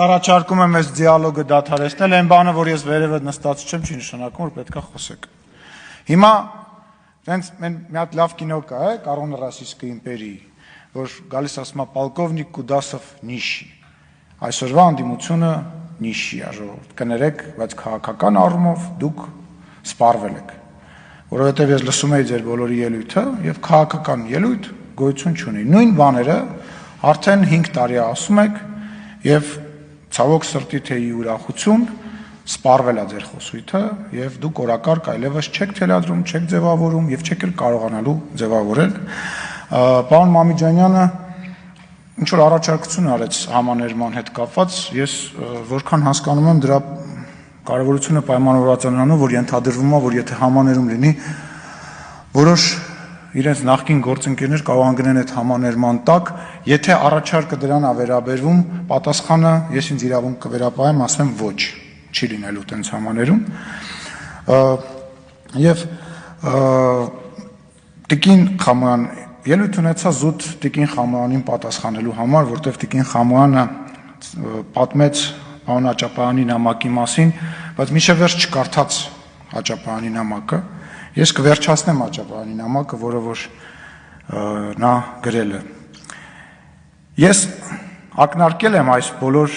Առաջարկում եմ այս դիալոգը դադարեցնել, այն բանը, որ ես վերևը նստած չեմ, չի նշանակում, որ պետք է խոսեք։ Հիմա մի հատ լավ կինո կա, «Կորոնը Ռոսийской империи», որ գալիս ասում է «Պոլկովնիկ Կուդասով նիշի»։ Այսօրվա անդիմությունը նիշի է, ժողովուրդ, կներեք, բայց քաղաքական առումով դուք սպառվել եք, որովհետև ես լսում էի ձեր բոլորի ելույթը եւ քաղաքական ելույթ գոյություն չունի։ Նույն բաները արդեն 5 տարի ասում եք եւ ցավոք սրտի թեյի ուրախություն սպառվել է ձեր խոսույթը եւ դուք օրակարգ այլևս չեք թելադրում, չեք ձևավորում եւ չեք էլ կարողանալու ձևավորել։ Պարոն Մամիջանյանը ինչ որ առաջարկություն արեց համաներման հետ կապված, ես որքան հասկանում եմ դրա կարևորությունը պայմանավորված է նրանով, որ ենթադրվում է, որ եթե համաներում լինի, որոշ իրենց նախկին գործընկերներ կարող են գնեն այդ համաներման տակ, եթե առաջարկը դրան է վերաբերվում, պատասխանը ես ինձ իրավունք կվերապահեմ, ասեմ ոչ, չի լինելու տենց համաներում։ Եվ Տիկին Խամոյան ելույթ ունեցա զուտ Տիկին Խամոյանին պատասխանելու համար, որտեղ Տիկին Խամոյանը պատմեց պարոն Աջապայանի նամակի մասին, բայց մինչև վերջ չկարդաց Աջապայանի նամակը։ Ես կվերջացնեմ Աջապայանի նամակը, որը որ նա գրել է։ Ես ակնարկել եմ այս բոլոր